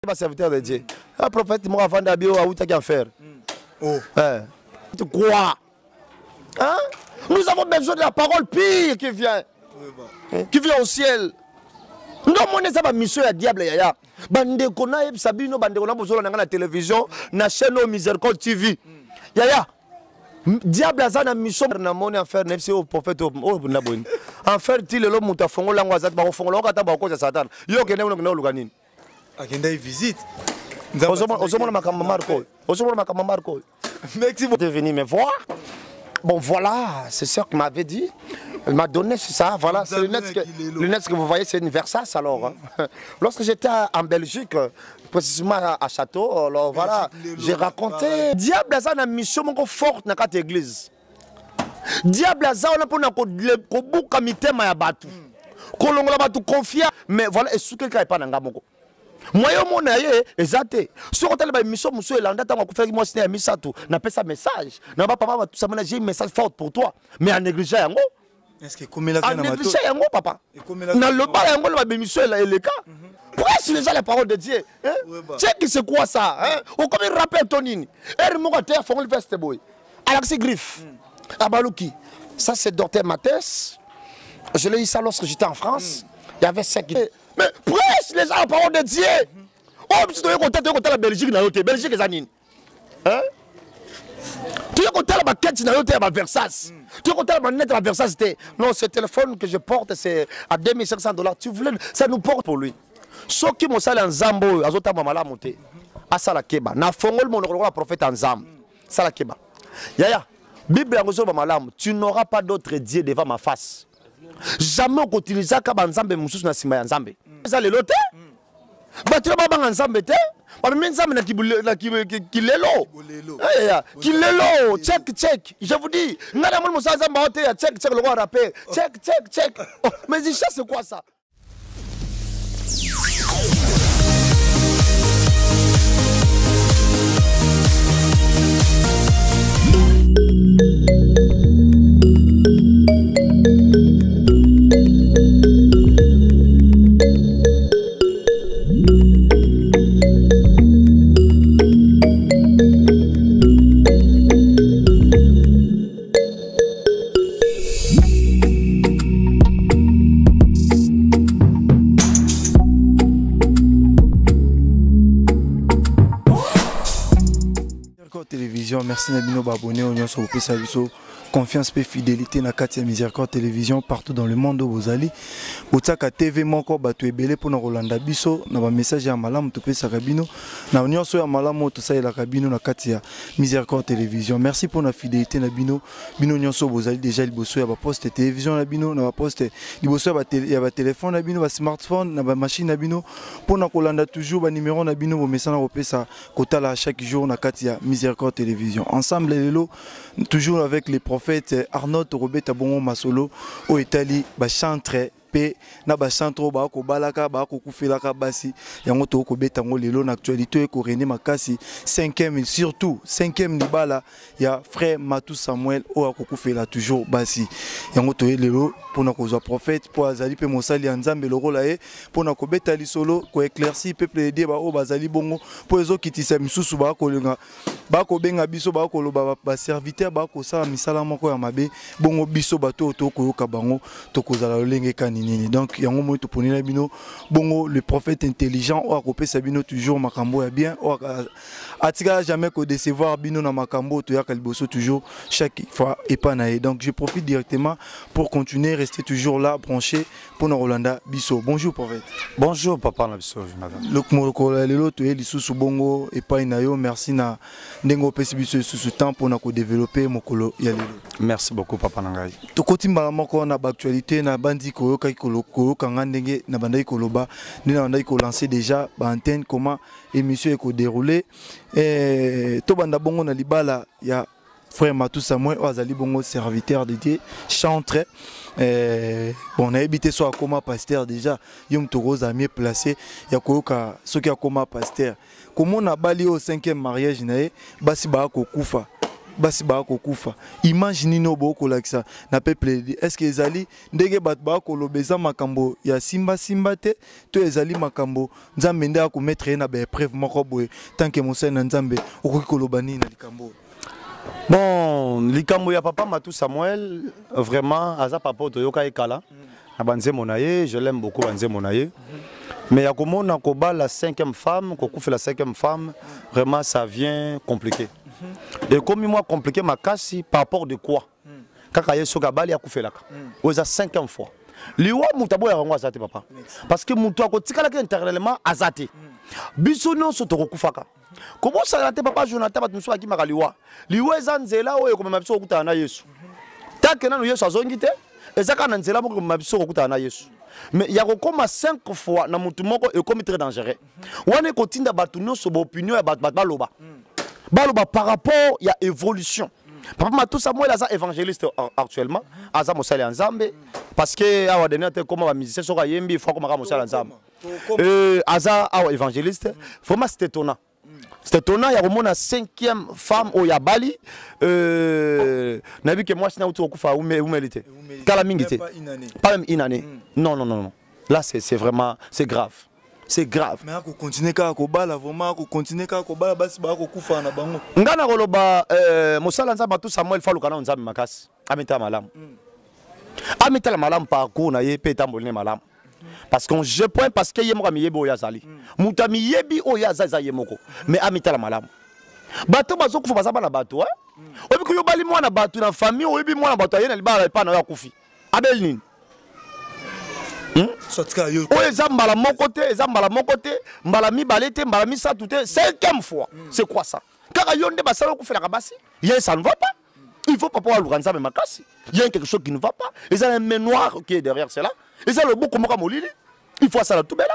pas serviteur de Dieu. Un prophète, moi, avant d'habiller, où tu as qu'à faire. Oh. Tu crois? Hein? Nous avons besoin de la parole pire qui vient. Qui vient au ciel. Nous avons une mission à diable. Bande kona sabino bande kona bozola na la télévision na chaîne Miséricorde TV. Yaya. Diable azana mission na moni en faire nefsi au prophète au naboni. En faire ti lelo muta fongo lango azat ba fongo lokata ba ko Satan. Yo kene no lukanini. Akenda visite. Osomona makamba Marco. Osomona makamba Marco. Merci de venir me voir. Bon voilà, c'est sûr qu'il m'avait dit. Elle m'a donné ça, voilà, c'est le net que vous voyez, c'est une Versace alors. Hein. Lorsque j'étais en Belgique, précisément à Château, alors voilà, j'ai raconté. Diable a une mission forte dans cette église. Diable a une confiance, mais voilà, et ce quelqu'un n'est pas dans le moi, je suis exacté. Si on a une mission, monsieur, il a fait moi un message. Message. J'ai un message fort pour toi. Mais en négligeant, est-ce que comme il a en négligeant, papa. Dans le bas, il mission est le cas. Pourquoi est-ce déjà les paroles de Dieu? Check, c'est quoi ça? Ou comme il rappelle Tonini. Et mon côté, il faut le faire, boy. Alexis Griff. Abalouki. Ça, c'est Dr Mathès. Je l'ai eu ça lorsque j'étais en France. Il y avait 5. Mais prêche les gens la parole de Dieu. Oh, tu dois compter la Belgique, la Belgique est anine. Hein? Tu dois compter la maquette, la Versace. Tu dois compter la manette, la Versace. Non, ce téléphone que je porte, c'est à $2500. Tu voulais, ça nous porte pour lui. Ce qui m'a salé en Zambo, à Zota Mamala monté. À Salakeba. Na Fongol, mon prophète en Zam. Salakeba. Yaya, Bible en Zoba Malam, tu n'auras pas d'autre Dieu devant ma face. Jamais on utilise ça comme Nzambe mususu na sima ya Nzambe. Ça le lote. Ba tu ba banga Nzambe te. Ba même Nzambe na kilelo. Kilelo, check. Je vous dis, ngala mo musa Nzambe ote ya check le roi rappel. Check. Oh, mais ça c'est quoi ça? Merci Nabino Babone, on sur le confiance et fidélité na Katia Miséricorde Télévision partout dans le monde où vous allez. Botaka TV moko batu ebele pour Rolanda biso na ba message ya malamu to pesa kabino na nyonso ya malamu to sa la kabino na Katia Miséricorde Télévision. Merci pour la fidélité na bino nyonso vous allez déjà liboso ya ba poste télévision na bino na ba poste liboso ya ba téléphone na bino ba smartphone na ba machine na bino pour na Rolanda toujours ba numéro na bino bo message na pesa kotala chaque jour na Katia Miséricorde Télévision. Ensemble lelo toujours avec les prophètes Arnaud Robert Bongo Masolo au Italie ba chantre pe na ba centre ba ko balaka ba ko kufelaka basi yango to ko beta ngo lelo na actualité ko René Makasi 5e surtout 5e libala ya frère Matou Samuel o ko kufela toujours basi yango to lelo pona ko zo prophète po azali pe mosali ya Nzambe loko la e pona ko beta li solo ko éclairci peuple de ba o bazali bongo po ezo kitisa misusu ba ko lenga ba ko benga biso ba ko loba ba serviteur ba ko sala misala moko ya mabe bongo biso bato to ko yoka bango to ko zala lolenge kani. Donc yango mo to ponela bino bongo le prophète intelligent o akopé sabino toujours makambo ya bien o atika jamais ko décevoir bino na makambo to ya kaliboso toujours chaque fois et pas naé. Donc je profite directement pour continuer rester toujours là branché pour na Rolanda biso. Bonjour prophète. Bonjour papa na biso madame. Lok mo lelo to eli susu bongo et pas na yo merci na ndengo pesi biso susu temps pour na ko développer mokolo ya lelo. Merci beaucoup papa na ngai. To kotimba moko na actualité na bandi ko kolo kanga ndenge na bandai koloba ni na bandai ko lancer déjà ba antenne comment émission est ko dérouler to banda bongo na libala ya frère Matou Samuel azali bongo serviteur de Dieu chantre bon on a habité soit comme pasteur déjà yom togoza mieux placé ya koyoka soki ya comme pasteur comment na bali au 5e mariage nae basi ba ko kufa basi ba ko kufa image nino boko lakisa na peuple est-ce que ezali ndenge bat ba ko lobeza makambo ya simba te to ezali makambo nzambe nda ko mettre na ba preuve moko boye tant que mosala nzambe okoki ko lobani na likambo. Bon, likambo ya papa Matou Samuel vraiment aza papa toyoka ekala na banze monaye, je l'aime beaucoup banze monaye. Mais il y a comment la 5e femme, qu'on fait la 5e femme, vraiment ça vient compliqué. Et comme moi compliqué ma casse par rapport de quoi? Quand il y a Sogabali a coupé là. Ou la 5e fois. Liwa mutabo ya rangwa azate papa. Parce que mutu akotika la intérieurement azate. Biso non so to kufaka. Comment ça la papa Jonathan bat muso akima liwa. Liwa ezanzela oyo comme mabiso okuta na Yesu. Tant que na Yesu azongite, ezaka na nzela moko mabiso okuta na Yesu. Mais il y a comme 5 fois na mutu moko et comme très dangereux. Wane kotinda batu no so opinion ya baloba. Baloba par rapport il y a évolution. Papa Matou Samuel aza évangéliste actuellement, aza mosala nzambe parce que awa dernier te comme ba musicien soka yembi faut comme mosala nzambe. Aza awa évangéliste, vraiment c'était étonnant. C'était étonnant, il y a vraiment la 5e femme au Yabali. Nabi que moi, je n'ai pas humilité. Pas même une année. Non, non, non, non. Là, c'est vraiment, c'est grave. C'est grave. Mais on continue à kobala, vraiment, on continue à kobala, basi ba ko kufa na bango. Ngana koloba mosala nzamba tout Samuel falu kana nzambe makasi. Amita malam. Amita la malam parcours na ye pe tambolne malam. Parce que je point parce que yemo kami yebo yazali. Mutami yebi o yazaza yemoko. Mais amita la malam. Bato bazo kufa bazaba na bato hein. Obi ko yobali mwana bato na famille obi mwana bato yena libala pa na ya kufi. Abel nini? Oh, mbala mon côté, mbala mi balete, mbala mi sa tout 5e fois. C'est quoi ça? Car yonde basalo ko fait la kabasi, ça ne va pas. Il faut pas pouvoir l'oranza mais makasi. Il y a quelque chose qui ne va pas. Et ça un noir qui est derrière cela. Et ça le beau comme molili. Il faut ça la tout belle.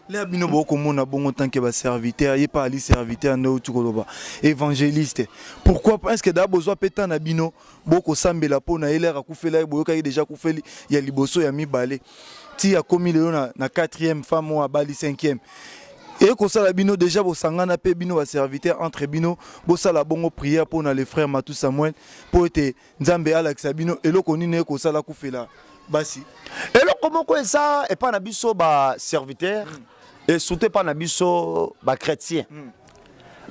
Les abino boko mona bongo tant que ba serviteur, y pas ali serviteur no tukoloba. Évangéliste. Pourquoi est-ce que d'abord besoin pétan na bino boko sambela pona elera kufela boyoka déjà kufeli ya liboso ya mi balé. Si a commis na 4e femme ou à Bali 5e. Et que ça la bino déjà bo sangana pe bino va serviteur entre bino bo ça la bongo prière pour les frères Matou Samuel pour être nzambe Alex bino et loko nini ko ça la kufela basi. Et loko moko ça et pas na biso ba serviteur et surtout pas na biso ba chrétien.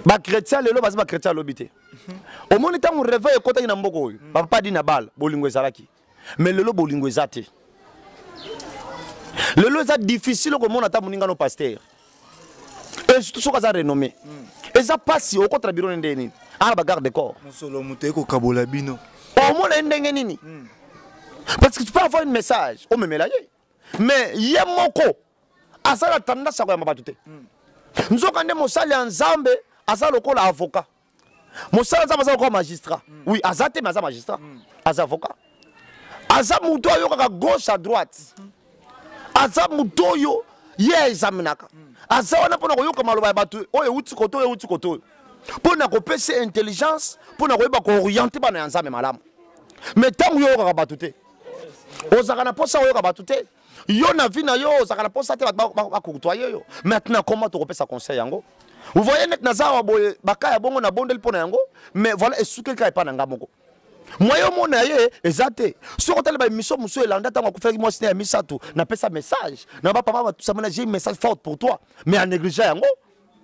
Ba chrétien lelo ba chrétien lobité. Au moment où on réveille kota ina mboko ba pas di na bal bolingo ezalaki. Mais lelo bolingo ezate. Le lot est difficile comme on a tamuninga no pasteur. Et surtout ce qu'on a renommé. Et ça passe au contre bureau ndeni. Ah ba garde corps. Mosolo muteko kabola bino. Au moins ndenge nini. Parce que tu peux avoir un message au memelaye. Mais yemoko asala tendance à mabatute. Nzoka nde mosala nzambe asala lokola avocat. Mosala nzambe asala lokola magistrat. Oui, azate mais azala magistrat. Azala avocat. Azala muto yoka gauche à droite. Aza mutoyo ye examinaka aza wana pona koyoka maloba ya bato oyo uti koto pona kopesa intelligence pona koyeba ko orienter bana ya nzambe malamu mais tangu yo yoka bato te ozaka na posa oyoka bato te yo na vie na yo ozaka na posa te ba kotoyer yo maintenant comment to kopesa conseil yango vous voyez net na zawa boye bakaya bongo na bondel pona yango mais voilà esuke ka epa na ngamoko moyo mona ye ezate so ko tele ba mission muso elanda tango ko faire moi sina misato na pesa message na ba papa tout ça mena j'ai un message fort pour toi mais en négligeant yango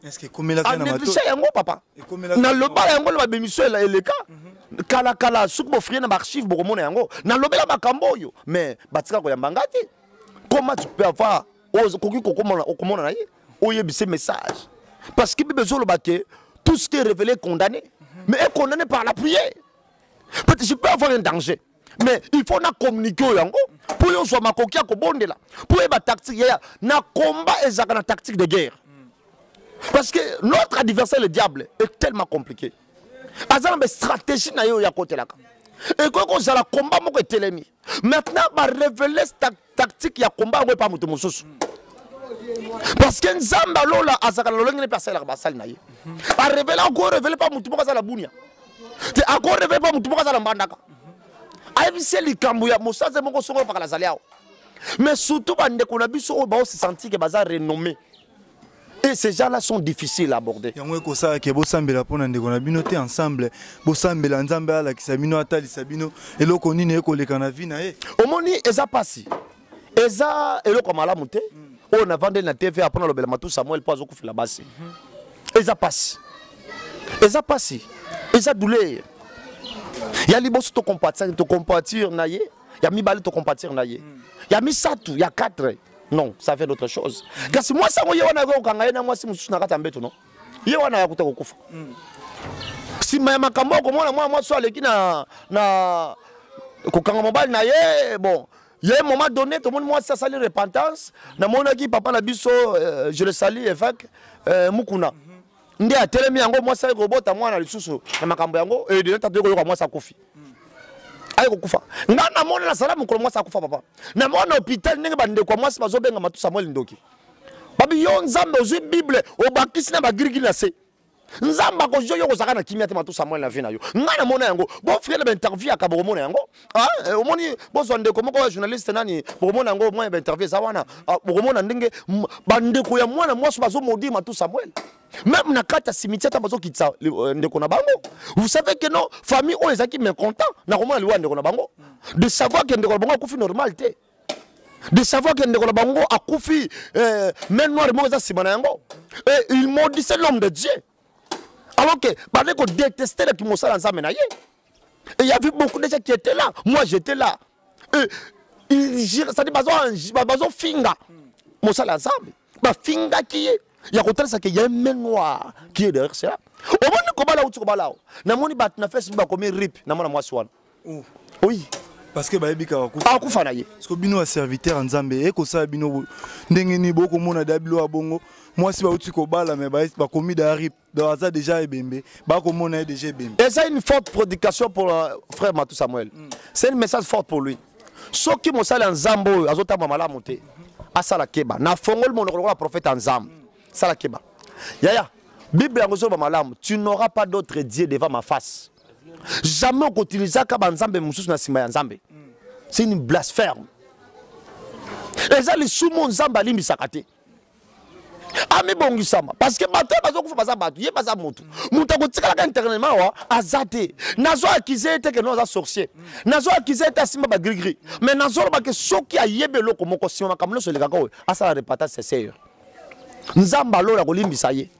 est-ce que comme la kana mato yango papa na loba yango ba mission eleka kala suku bo frien na archive bo mona yango na lobela makambo yo mais batika ko yambanga te comment tu peux avoir koki kokomona na ye oyebise message parce que besoin le baké tout ce qui est révélé condamné mais est condamné par la prière. Peut-être je peux avoir un danger. Mais il faut communiquer pour que soit ma coquille là. Pour que tactique na combat et na tactique de guerre. Parce que notre adversaire le diable est tellement compliqué. Azana be stratégie na yo ya côté là. Et quand on la combat moko telemi. Maintenant va révéler cette tactique ya combat on pas mutu mususu. Parce que nzamba lola azaka lolenge ne personne la basal na ye. A révéler encore révéler pas mutu moko za la bunia. Tu as encore réveillé pour mutu moko za mbandaka. Aibise likambo ya mosaze moko songo par la zaliao. Mais surtout bande ko na biso o ba se sentir que baza renommé. Et ces gens-là sont difficiles à aborder. Yango ko ça ke bo sambela pona ndeko na bino te ensemble bo sambela nzambe ala ki sabino atali sabino eloko nini eko leka na vie na ye. Omoni eza pasi. Eza eloko malamu te. On a vendu na TV après le Belmatou Samuel Pozo kufila basi. Eza pasi. Eza pasi. Eza douleur. Ya liboso to compatir na ye. Ya mi bali to compatir na ye. Ya mi satu ya 4. Non, ça fait d'autres choses. Kasi moi ça moye wana go kanga na moi si mususu na kata mbeto no. Ye wana ya kutaka kufa. Si mama kambo ko moi so aleki na ko kanga mobile na ye bon. Il y a un moment donné, tout le monde moi ça sali repentance. Na mona ki papa na biso je le salue évêque Mukuna. Ndi a telemi yango moi ça robota moi na lisusu na makambo yango et de tata ko moi ça kofi. Ayo kufa nga na mona na salamu ko mwasa kufa papa na mona hôpital ninga bande ko mwasa bazobenga matu Samuel Ndoki babi yo nzambe ozi bible obakisi na bagirigi na se nzamba ko joyo ko saka na kimia te matu Samuel na vina yo nga na mona yango bo frère ba interview akabo mona yango omoni bo zonde ko moko journaliste nani bo mona yango moi ba interview za wana bo mona ndenge bande ko ya mwana mwasa bazo modi matu Samuel. Même na kata cimetière ta bazo kitsa ndeko na bango. Vous savez que non famille o ezaki mécontent na komona liwa ndeko na bango. De savoir que ndeko na bango akufi normal te. De savoir que ndeko na bango akufi même noir mo za simana yango. Et il maudissait l'homme de Dieu. Alors que bande ko détester le qui mosala nzambe na ye. Et il y avait beaucoup de gens qui étaient là. Moi j'étais là. Et il ça dit bazo finga. Mosala nzambe. Ba finga qui est il y a qu'il y a un main noir qui est derrière cela. Au moins, il y a un na moni bat na Facebook comme rip na mona mwasi wana. Oui. Parce que baebika akufa na ye. Parce que bino a serviteur nzambe e ko sa bino ndenge ni boko mona dabilo abongo. Moi si ba uti ko bala mais ba komi da rip dans ça déjà ebembe ba ko mona déjà ebembe. Et c'est une forte prédication pour frère Matou Samuel. C'est un message fort pour lui. Ce qui mo sala nzambo azota mamala monter. Asala keba na fongol mon ko prophète nzambe. Sala keba. Yaya, Bible yango malamu, tu n'auras pas d'autre Dieu devant ma face. Jamais on utilise ka nzambe mususu na sima ya nzambe. C'est une blasphème. Et ça les sumo nzambe alimbisaka te. Ami bongisama parce que bato bazo kufa baza bato, ye baza mutu. Mutu akotikala ka internellement wa azate. Nazo akize te que non za sorcier. Nazo akize te asima ba grigri. Mais nazo ba ke soki ayebe loko moko sima makamlo so lekaka o. Asa repata c'est sérieux. Nzamba lola kolimbisa ye.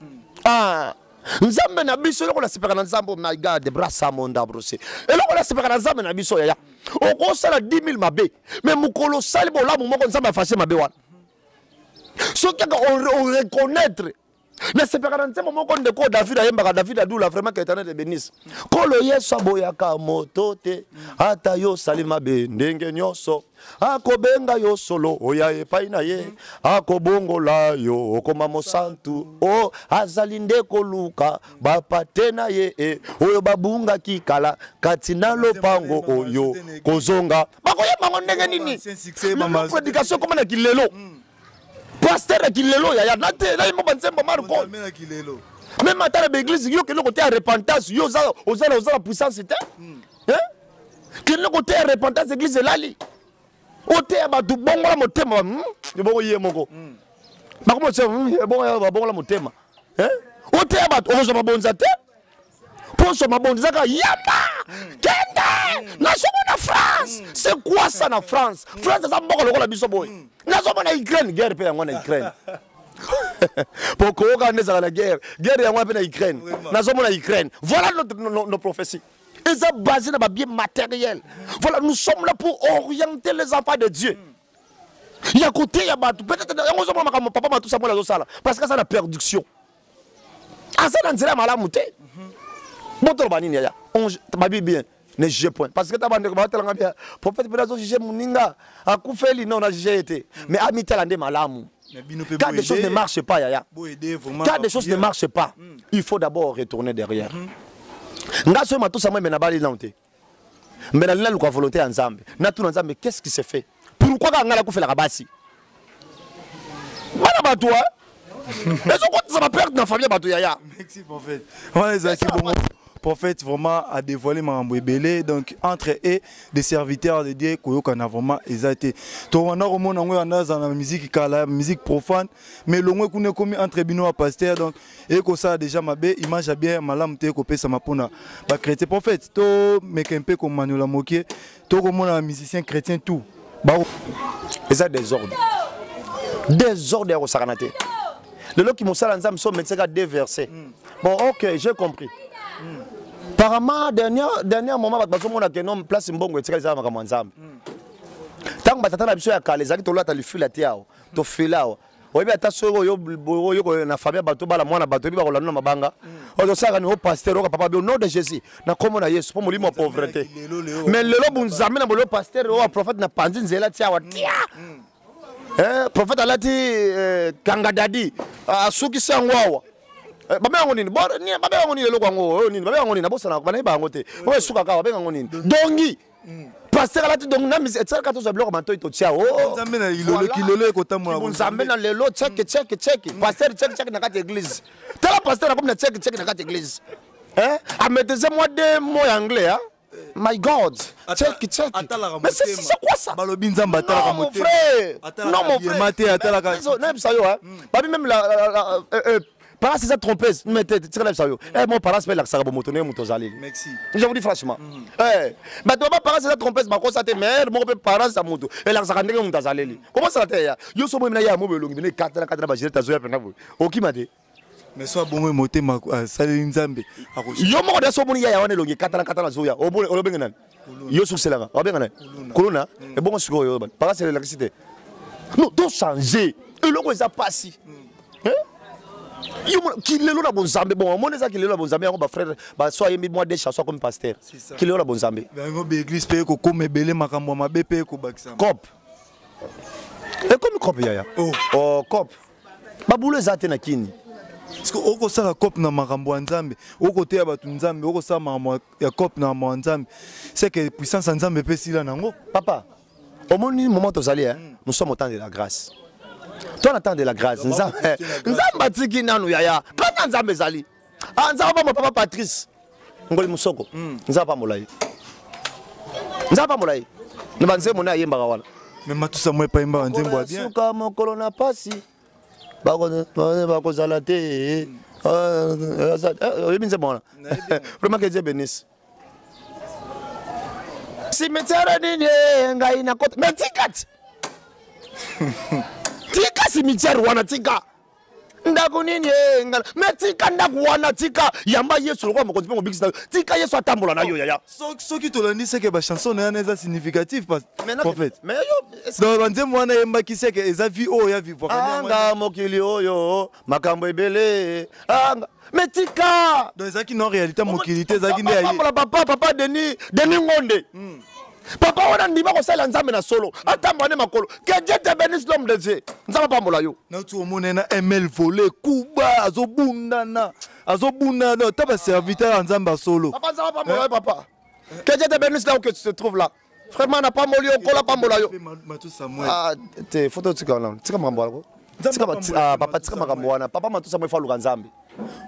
Nzambe na biso loko la sepeka na nzambo my God de brasa monda brosé. Et loko la sepeka na nzambe na biso yaya. Oko sala 10 000 mabe. Mais mukolo sali bo la moko nzamba fâché mabe wana. Ce qui on reconnaître. Ne sepeka na nzambo moko ndeko David ayembaka David adula vraiment que Éternel te bénisse. Kolo yeso boyaka moto te ata yo salima be ndenge nyoso. Akobenga yo solo oya epai na ye akobongola yo okoma mosantu o azalinde koluka bapate na ye oyo babunga kikala katina lopango oyo kozonga bakoyeba ngo ndenge nini prédication comme na kilelo pasteur na kilelo ya nate na mo banzemba marko même à l'église yo que le côté repentance yo oza la puissance te hein que le côté repentance église lali ote abatu bongola motema bongo ye moko bakomo se bongola motema hein ote abatu ozo mabonza te poso mabonza ka yamba kenda na somo na France c'est quoi ça na France France ça mboko lokola biso boy na somo na Ukraine guerre pe yango na Ukraine pourquoi organiser la guerre yango pe na Ukraine na somo na Ukraine voilà nos prophéties. Ils sont basés dans bien matériel. Voilà, nous sommes là pour orienter les enfants de Dieu. Il y a côté, il y a battu. Peut-être que papa m'a tout ça pour la salle. Parce que ça la production. Ah, ça n'a pas mal à monter. Bon, tu vas dire, ma Bible bien. Ne juge point. Parce que tu as dit que tu as prophète Pédazo jugé Mouninga. A Koufeli, non, on a jugé été. Mais à Mitel, on a malamu. Quand des choses ne marchent pas, Yaya. Quand des choses ne marchent pas, il faut d'abord retourner derrière. Nga so matou sa moi na bali lanté. Mais na lila luka volonté en Nzambe. Na tout Nzambe qu'est-ce qui se fait? Pourquoi ka ngala ko fela kabasi? Bana batou hein? Mais on compte ça va perdre dans famille batou yaya. Merci prophète. Ouais ça c'est bon. prophète vraiment a dévoilé Marambo Ebele. Donc entre eux, des serviteurs de Dieu, Koyokana vraiment exalté. On a remonté dans la musique, la musique profane, mais le moins qu'on est commis entre Bino et pasteur. Donc, et que ça déjà ma belle image a bien malam te kopé ça ma pona. Bah chrétien prophète, to mec un peu comme Manuel Moké, to comme un musicien chrétien tout. Bah, et ça désordre. Désordre au Saranate. Le lot qui m'ont salé ensemble sont médecins à déverser. Bon, ok, j'ai compris. Apparemment, dernier moment, parce que mon a place une bonne et c'est ça ma ensemble. Tant que batata na biso ya kale zaki to lata le fil la tiao, to filao. Oyebi ata so yo na famille bato bala mwana bato bi ba kolanda mabanga. Ozo saka ni au pasteur au papa au nom de Jésus. Na komo na Yesu pour molimo pauvreté. Mais le lo bunzambe na bolo pasteur au prophète na panzi nzela tiao tia. Prophète alati kangadadi asuki sangwawa. Baba yango nini? Baba yango nini lelo kwango? Nini? Baba yango nini? Bosa na bana bango te. O suka ka baba yango nini? Dongi. Pasteur alati donc na mise et ça quand on se bloque manto to tia. Oh. Nzambe na ilolo kilolo ekota mo. Nzambe na lelo check. Pasteur check na kati église. Tala pasteur comme na check na kati église. A mettez moi deux mots anglais hein. My God, check. Mais c'est quoi ça? Balobi Nzamba atala mon frère. Non mon frère. Maté atala ka. Non ça yo hein. Babi même la par c'est ça trompeuse. Mais tu sais ça yo. Mon parent s'appelle la motoné motozali. Merci. Je vous dis franchement. Bah toi pas parent c'est ça trompeuse ba ko ça te mère mon parent ça moto. Et la ça ndenge motozali. Comment ça te ya? Yo so mo na ya mo belongi ne 4 ba jere ta zo ya pena bo. Okimate. Mais soit bon moté ma sali Nzambe. Yo mo de so mo ya wana longi 4 zo ya. O benga nan. Yo sur cela. O benga nan. Kolona. Et bon siko yo ban. Par c'est l'électricité. Non, tout changer. Et le ça passe. Qui le la bon zambe bon mon ça qui le la bon zambe on ba frère ba soit yemi moi des chansons comme pasteur qui le la bon zambe ben ngo be église pe ko comme belé makambo ma BP ko bakisa cop et comme cop ya oh cop ba boule za te na kini parce que oko sala cop na makambo nzambe oko te ya batu nzambe oko sala makambo ya cop na makambo nzambe c'est que puissance nzambe pe sila nango papa au moment où nous nous sommes au temps de la grâce. Toi on attend de la grâce. Nzamba tiki nanu yaya. Quand nzamba zali. Nzamba mon papa Patrice. Ngoli musoko. Nzamba molai. Nzamba molai. Nbanze mona yemba wana. Mais matusa moi pa yemba nzembo bien. Suka mokolo na pasi. Bako zalate. Yebinze bona. Vraiment que Dieu bénisse. Si metera nini ngai na kota. Mais tikat. Tika cimetière wana tika ndaku nini ngala metika ndaku wana tika yamba Yesu lokwa mokonzi ngo bigisa tika Yesu atambola na yo yaya soki tolandi seke ba chanson na yana eza significatif prophète mais yo donc banze mwana yemba kiseke eza vie o ya vivre anga mokili oyo makambo ebele anga metika donc ezaki non réalité mokili te ezaki nde ayi papa Denis Ngonde. Papa on ndima ko sala nzambe na solo atamba ne makolo que Dieu te bénisse l'homme de Dieu nzamba pa mola yo na tu omonena ML volé kuba azobunda no taba serviteur nzamba solo papa nzamba pa mola yo papa que Dieu te bénisse là où que tu te trouves là vraiment na pa molio kola pa mola yo te photo tika là tika mambo alako tika papa tika makambo wana papa matu sa mo fa luka nzambe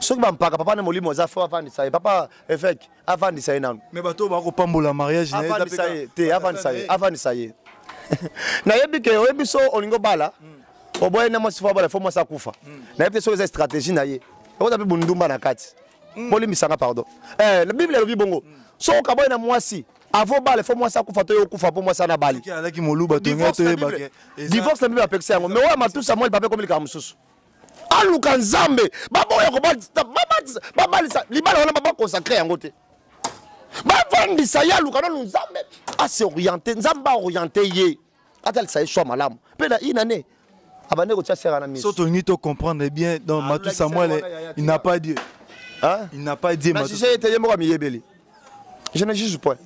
soki bampaka papa ne molimo za fo avandisa ye papa évêque avandisa ye nanu mais bato ba ko pambola mariage na avandisa ye te avandisa ye na yebi ke oyebi so olingo bala oboye na mwasi fo bala fo mwasi akufa na yebi so eza stratégie na ye oza pe bundumba na kati bolimisanga pardon la bible elobi bongo so okaboye na mwasi avo bala fo mwasi akufa to yo kufa po mwasi na bali alaki moluba to ngato yebake divorce na bible apekisa yango mais oya matusa moi pape comme likama mususu aluka nzambe baboya ko babalisa libala wana baba consacré yango te bavandisa ya luka nanu nzambe ase orienté nzamba orienté ye atalisa ye choix malamu pe na inane abane ko tia sera na miso surtout ni to comprendre bien donc Matou Samuel il n'a pas dit il n'a pas dit Matou j'ai été yemo mi yebeli je ne juge point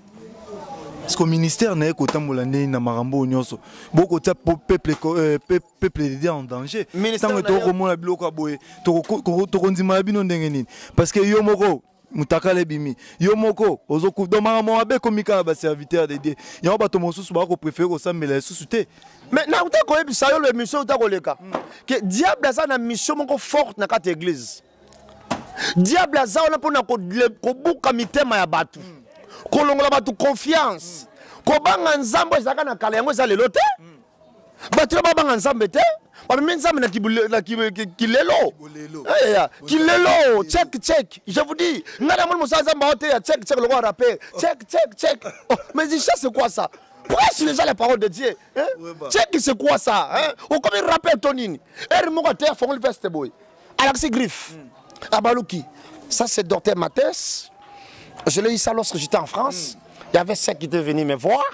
parce que ministère na ko tambola ndeni na marambo nyonso boko tia peuple de Dieu en danger tant que to ko mona biloko aboye to kondima bino ndenge nini parce que yo moko mutakale bimi yo moko ozoku do marambo abe komika ba serviteur de Dieu yo bato mosusu ba ko préférer ko sambela susu te mais na uta ko ebisa yo le mission uta ko leka que diable ça na mission moko forte na kati église diable aza wana mpona kobuka mitema ya bato kolongola bato confiance kobanga nzambe ezalaka na kala yango eza lelo te bato babanga nzambe te bamemi nzambe na kilelo kilelo check je vous dis nga na moni mosala nzambe ao te ya check lokwa rappel check mais ici c'est quoi ça? Prêche déjà les paroles de Dieu. Hein? Check c'est quoi ça? Hein? Ou comme il rappelle Tonini. Et mon côté, il faut le faire, boy. Alexis Griff. Abalouki. Ça, c'est Dr. Mathès. Je l'ai eu ça lorsque j'étais en France. Il y avait ceux qui étaient venus me voir.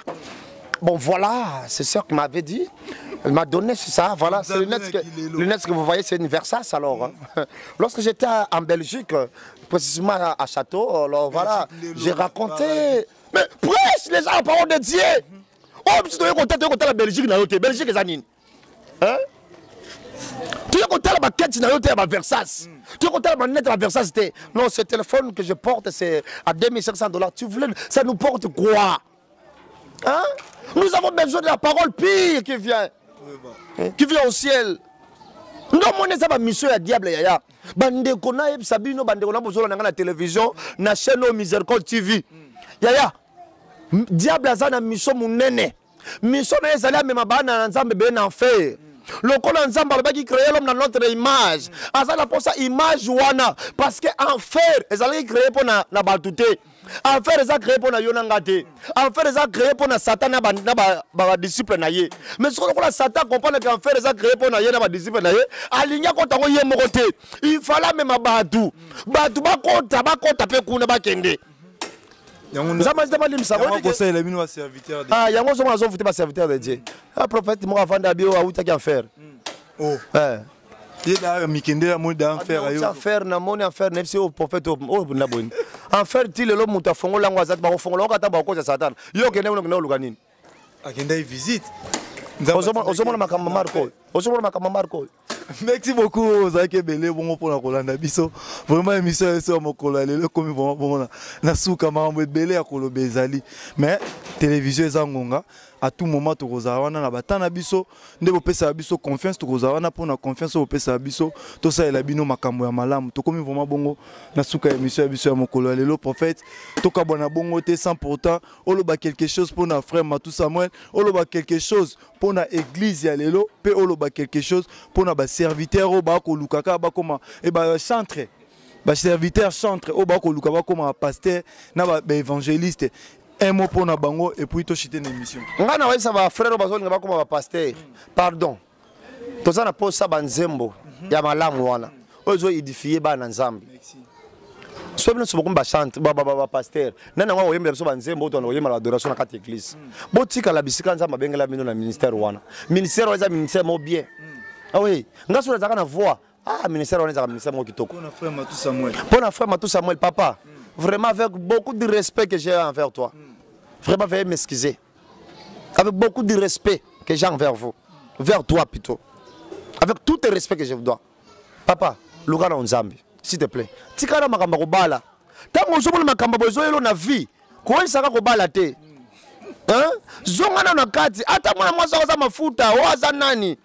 Bon, voilà, c'est ça qu'il m'avait dit. Elle m'a donné ça. Voilà, c'est le net que vous voyez, c'est une Versace alors. Hein? Lorsque j'étais en Belgique, précisément à Château, alors voilà, j'ai raconté. Mais prêche les gens la parole de Dieu. Oh, tu dois compter la Belgique, Belgique est anine. Hein? Tu dois compter la maquette, tu dois compter la Versace. Tu dois compter la manette de la Versace. Non, ce téléphone que je porte, c'est à $2500. Tu voulais, ça nous porte quoi? Hein? Nous avons besoin de la parole pire qui vient. Qui vient au ciel. Non, mon ça mission ya diable yaya. Bande kona e sabino bande kona bozolo na la télévision, na chaîne Miséricorde TV. Yaya. Diable azana mission munene. Mission na ezali amema bana na nzambe be na enfer. Lokola nzambe alobaki créer l'homme dans notre image. Azala pour ça image wana parce que enfer ezali créer pour na batute. Enfer eza créé pour na yonanga te. Enfer eza créé pour na Satan na ba disciple na ye. Mais ce que Satan comprend que enfer eza créé pour na ye na ba disciple na ye, alinya ko tango ye moko te. Il fallait même batu. Batu ba kota pe kuna ba kende. Yango serviteur de ah yango somo azofuta ba serviteur de Dieu. Ah prophète mo avanda bio auta ki enfer. Oh. Il y a mikende la mode d'enfer ayo. Enfer na moni enfer na au prophète oh na boni. Enfer ti lelo muta fongola ngwa zati ba fongola okata ba ko Satan. Yo kende no luka nini? Akenda y visite. Ozomona makambo Marco. Ozomona makambo Marco. Merci beaucoup Zaki Belé bon pour la Kolanda biso. Vraiment émission est sur mon kolale comme bon na suka mambo Belé ya kolobe ezali. Mais télévision ezangonga à tout moment to kozawana na batana biso nde bopesa biso confiance to kozawana pour na confiance bopesa biso to ça ela bino makambo ya malamu to komi vraiment bongo na suka émission biso ya mokolo lelo prophète to kabona bongo te 100% oloba quelque chose pour na frère Matou Samuel oloba quelque chose pour na église ya lelo pe oloba quelque chose pour na ba serviteur o ba ko lukaka ba koma e ba chantre ba serviteur chantre o ba ko luka ba koma pasteur na ba évangéliste. Un mot pour Nabango et puis tu chiter une émission. On a ça va frère Bazol nga comme pasteur. Pardon. To ça na pose ça banzembo ya malamu wana. Ozo édifier ba na nzambe. So bien so ba chante ba pasteur. Nana ngwa oyemba so banzembo to na oyemba adoration na kati église. Botika la bisika nzamba bengela mino na ministère wana. Ministère wa ministère mo bien. Ah oui, nga so na voix. Ah ministère wana za ministère mo kitoko. Pour na frère Matou Samuel. Pour na frère Matou Samuel papa. Vraiment avec beaucoup de respect que j'ai envers toi. Vraiment, veuillez m'excuser. Avec beaucoup de respect que j'ai envers vous. Vers toi plutôt. Avec tout le respect que je vous dois. Papa, Lugana Nzambi, s'il te plaît. Tikara makamba kobala. Tant que je makamba bozo yelo na vie. Ko isaka kobala te. Hein? Zongana na kati. Ata mwana mwasa za mafuta, waza nani?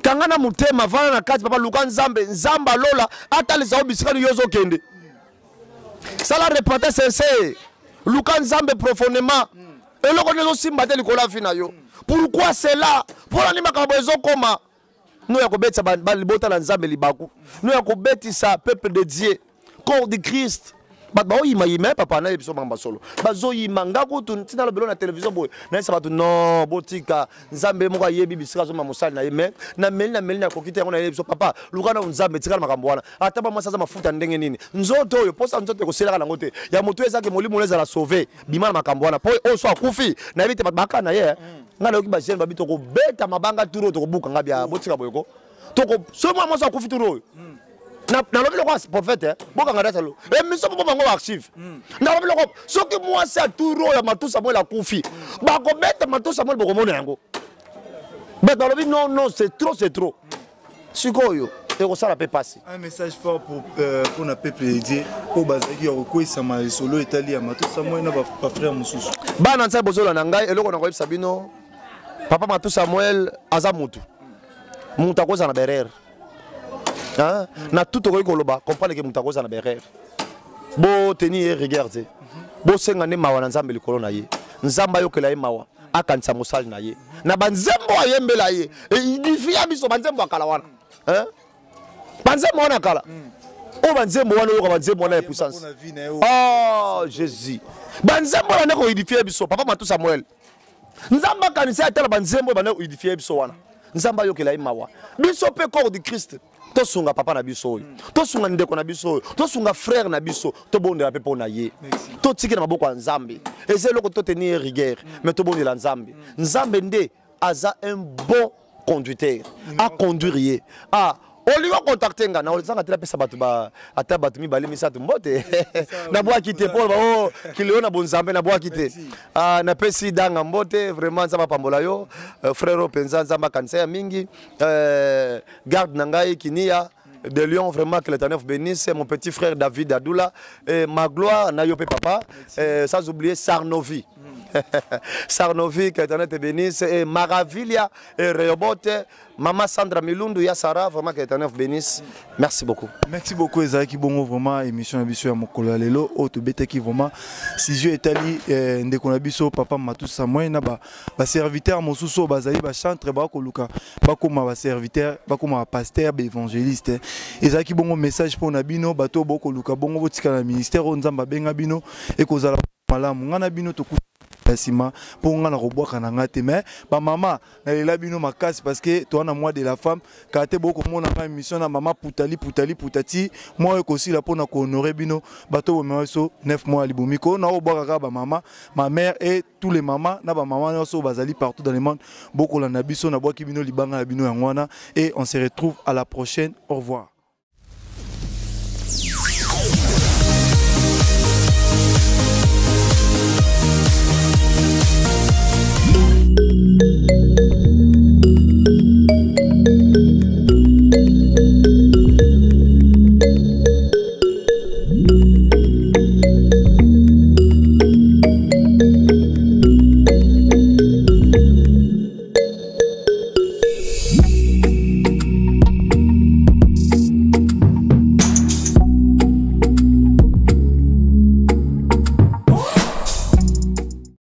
Kangana mutema vana na kati papa Lugana Nzambe, Nzamba lola ata leza obisika yozo kende. Ça la répété sincère. Luka Nzambe profondément. Et le connaît aussi mbaté likola fina yo. Pourquoi c'est là? Pour la nima kabozo koma. Nous ya kobeti ba libota la Nzambe libaku. Nous ya kobeti sa peuple de Dieu. Corps de Christ. Ba yima papa na ebiso mamba solo. Bazo yima ngako tu tina lo belo na télévision boy. Na ça ba tu non botika Nzambe moko yebi bisika zo mamusali na yeme. Na meli na kokite ngona ebiso papa. Luka na Nzambe tika makambo wana. Ata ba mwasa za mafuta ndenge nini. Nzoto yo posa nzoto ko selaka na ngote. Ya moto ezake molimo leza la sauver. Bimana makambo wana. Po o so akufi. Na ebite baka na ye. Ngana yoki ba jeune babito ko beta mabanga turo to ko buka ngabia botika boyoko. Toko so mwasa akufi turo. Na lobi loko prophète boka ngada salo e miso popo bango archive na lobi loko soki mwasi aturo ya Matou Samuel akufi ba ko beta Matou Samuel boko mona yango bet na lobi non c'est trop sikoyo et ko sala pe passer un message fort pour na peuple dédié au bazaki ko isama solo etali ya Matou Samuel na ba frère mususu bana nsa bozola na ngai eloko na ko sabino papa Matou Samuel aza mutu akoza na berere hein na tout okoki koloba comprendre que mutu akozala na berere boteni ye rigueur te bosenga nde mawa na nzambe likolo na ye nzambe ayokela ye mawa akanisa mosali na ye na banzembo ayembela ye edifia biso banzembo akala wana banzembo wana kala o banzembo wana oyoka banzembo wana ya puissance oh Jésus banzembo wana ko edifia biso papa Matou Samuel nzambe akanisa atala banzembo bana edifia biso wana nzambe ayokela ye mawa biso pe corps de Christ tosunga papa na biso oyo tosunga ndeko na biso oyo tosunga frère na biso tobondela pe pona ye totikela maboko ya nzambe eza eloko totenir rigueur mais tobondela nzambe nzambe nde aza un bon conducteur a conduire ye olingo contacter nga na olizanga tela pesa bato ba ata bato mibale misatu mbote na bwa kite Paul ba kiliona bonzambe na bwa kite na pesi danga mbote vraiment nzamba pambola yo frère penza nzamba kanisa ya mingi garde nangai kinia de Lyon, vraiment que l'Éternel vous bénisse, mon petit frère David Adoula, ma gloire, Nayope Papa, sans oublier Sarnovi. Sarnovi, que l'Éternel te bénisse, et Maravilia, et Rehoboth, Maman Sandra Milundu, Yassara, vraiment que l'Éternel vous bénisse. Merci beaucoup. Merci beaucoup, Ezaki Bongo, vraiment, émission Abisso à Mokola Lelo, Auto Beteki, vraiment, si je étali, Ndekonabiso, Papa Matou Samuel, Naba, serviteur, mon sous-so, Bazaï, chantre, Bakoluka, Bakoma, serviteur, Bakoma, pasteur, évangéliste. Ezaki Bongo, message pour Nabino, Bato, Bokoluka, Bongo, Botika, la ministère, Onzamba, Bengabino, et Kozala, Malam, Nganabino, Toku. Sima pour nga na robwa na ngate mais ba mama na lela bino makasi parce que toi na moi de la femme kate boko mona ma émission na mama putati moi aussi la pona ko honorer bino bato bomeso 9 mois libomiko na robwa kaka ba mama ma mère et tous les mamans na ba mama nyonso bazali partout dans le monde boko la na biso na bwa ki bino libanga na bino yangwana et on se retrouve à la prochaine, au revoir.